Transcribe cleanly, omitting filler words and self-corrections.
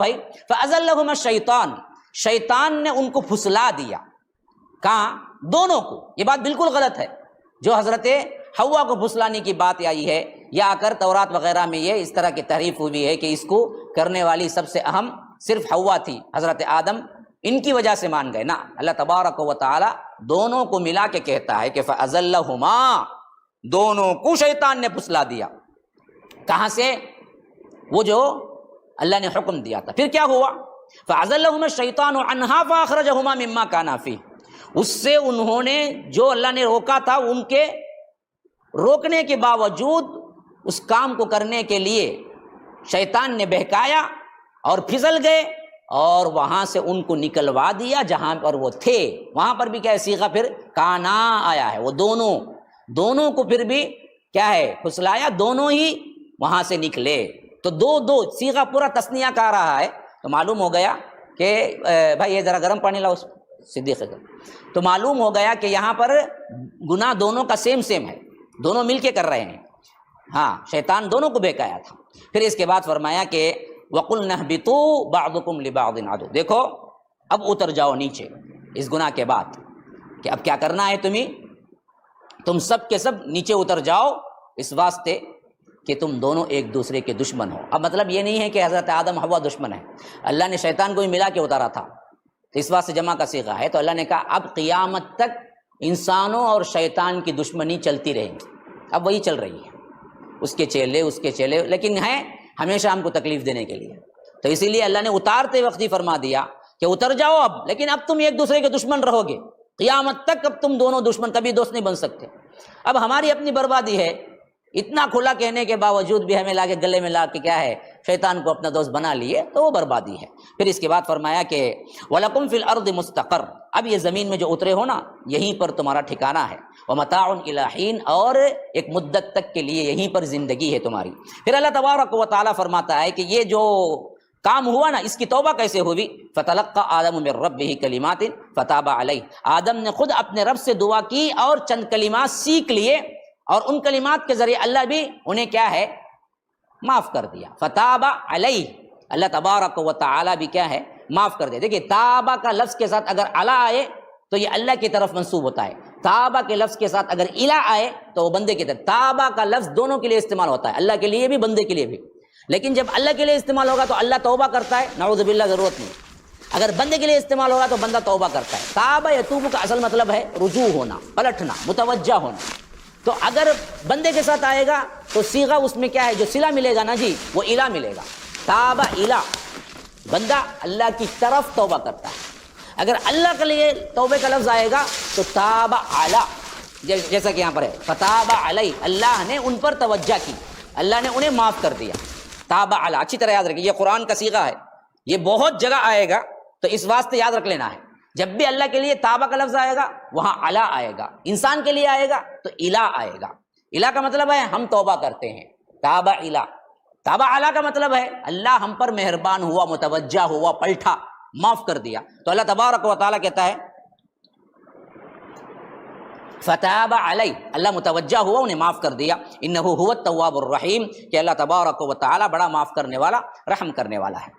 بھائی فَأَزَلَّهُمَا الشَّيْطَانُ، شیطان نے ان کو پھسلا دیا، کہاں؟ دونوں کو۔ یہ بات بالکل غلط ہے، جو حضرت حوا کو پھسلانے کی بات آئی ہے، یا آ کر تورات وغیرہ میں یہ اس طرح کی تحریف ہوئی ہے کہ اس کو کرنے والی سب سے اہم صرف حوا تھی، حضرت آدم ان کی وجہ سے مان گئے۔ نہ، اللہ تبارک و تعالی دونوں کو ملا کے کہتا ہے کہ فَأَزَلَّهُمَا، دونوں کو شیطان نے پھسلا دیا۔ کہاں سے؟ وہ جو اللہ نے حکم دیا تھا۔ پھر کیا ہوا؟ فَأَزَلَّهُمَا الشَّيْطَانُ عَنْهَا فَأَخْرَجَهُمَا مِمَّا كَانَا فِيهِ، اس سے انہوں نے جو اللہ نے روکا تھا، ان کے روکنے کے باوجود اس کام کو کرنے کے لیے شیطان نے بہکایا اور پھسل گئے، اور وہاں سے ان کو نکلوا دیا جہاں پر وہ تھے۔ وہاں پر بھی کیا ہے؟ صیغہ پھر کانا آیا ہے، وہ دونوں کو پھر بھی کیا ہے؟ پھسلایا، دونوں ہی وہاں سے نکلے۔ تو دو صیغہ پورا تثنیہ کا رہا ہے، تو معلوم ہو گیا کہ بھائی یہ ذرا گرم پانی لاؤ صدیق، تو معلوم ہو گیا کہ یہاں پر گناہ دونوں کا سیم ہے، دونوں مل کے کر رہے ہیں۔ ہاں، شیطان دونوں کو بہکایا تھا۔ پھر اس کے بعد فرمایا کہ وَقُلْنَا اهْبِطُوا بَعْضُكُمْ لِبَعْضٍ عَدُوٌّ، دیکھو اب اتر جاؤ نیچے اس گناہ کے بعد، کہ اب کیا کرنا ہے تم سب کے سب نیچے اتر جاؤ، اس واسطے کہ تم دونوں ایک دوسرے کے دشمن ہو۔ اب مطلب یہ نہیں ہے کہ حضرت آدم حوا دشمن ہے، اللہ نے شیطان کو بھی ملا کے اتارا تھا، تو اس واسطے جمع کا صیغہ ہے۔ تو اللہ نے کہا اب قیامت تک انسانوں اور شیطان کی دشمنی چلتی رہے گی، اب وہی چل رہی ہے، اس کے چیلے، لیکن ہے ہمیشہ ہم کو تکلیف دینے کے لیے۔ تو اسی لیے اللہ نے اتارتے وقت ہی فرما دیا کہ اتر جاؤ اب، لیکن اب تم ایک دوسرے کے دشمن رہو گے قیامت تک، اب تم دونوں دشمن، کبھی دوست نہیں بن سکتے۔ اب ہماری اپنی بربادی ہے، اتنا کھلا کہنے کے باوجود بھی ہمیں لا کے گلے میں لا کے کیا ہے؟ شیطان کو اپنا دوست بنا لیے، تو وہ بربادی ہے۔ پھر اس کے بعد فرمایا کہ وَلَكُمْ فِي الْأَرْضِ مُسْتَقَرٌّ، اب یہ زمین میں جو اترے ہو نا، یہیں پر تمہارا ٹھکانہ ہے، وَمَتَاعٌ إِلَىٰ حِينٍ، اور ایک مدت تک کے لیے یہیں پر زندگی ہے تمہاری۔ پھر اللہ تبارک و تعالیٰ فرماتا ہے کہ یہ جو کام ہوا نا، اس کی توبہ کیسے ہوئی؟ فَتَلَقَّىٰ آدَمُ مِن رَّبِّهِ كَلِمَاتٍ فَتَابَ عَلَيْهِ، آدم نے خود اپنے رب سے دعا کی اور چند کلمات سیکھ لیے، اور ان کلمات کے ذریعے اللہ بھی انہیں کیا ہے؟ معاف کر دیا۔ فتاب علیہ، اللہ تبارک و تعالی بھی کیا ہے؟ معاف کر دیا۔ دیکھیے تابہ کا لفظ کے ساتھ اگر علی آئے تو یہ اللہ کی طرف منسوب ہوتا ہے، تابہ کے لفظ کے ساتھ اگر الی آئے تو وہ بندے کی طرف۔ تابہ کا لفظ دونوں کے لیے استعمال ہوتا ہے، اللہ کے لیے بھی بندے کے لیے بھی، لیکن جب اللہ کے لیے استعمال ہوگا تو اللہ توبہ کرتا ہے، نعوذ باللہ ضرورت نہیں۔ اگر بندے کے لیے استعمال ہوگا تو بندہ توبہ کرتا ہے۔ تابہ یتوب کا اصل مطلب ہے رجوع ہونا، پلٹنا، متوجہ ہونا۔ تو اگر بندے کے ساتھ آئے گا تو صیغہ اس میں کیا ہے؟ جو صلہ ملے گا نا جی، وہ الہ ملے گا۔ تابہ الہ، بندہ اللہ کی طرف توبہ کرتا ہے۔ اگر اللہ کے لیے توبے کا لفظ آئے گا تو تابہ علی، جیسا کہ یہاں پر ہے فتاب علیہ، اللہ نے ان پر توجہ کی، اللہ نے انہیں معاف کر دیا۔ تابہ علی، اچھی طرح یاد رکھیے، یہ قرآن کا صیغہ ہے، یہ بہت جگہ آئے گا، تو اس واسطے یاد رکھ لینا ہے، جب بھی اللہ کے لیے تابہ کا لفظ آئے گا وہاں علی آئے گا، انسان کے لیے آئے گا تو الہ آئے گا۔ الہ کا مطلب ہے ہم توبہ کرتے ہیں، تابہ الہ۔ تابہ علی کا مطلب ہے اللہ ہم پر مہربان ہوا، متوجہ ہوا، پلٹا، معاف کر دیا۔ تو اللہ تبارک و تعالیٰ کہتا ہے فتاب علیہ، اللہ متوجہ ہوا، انہیں معاف کر دیا۔ انہ هو التواب الرحیم، کہ اللہ تبارک و تعالیٰ بڑا معاف کرنے والا، رحم کرنے والا ہے۔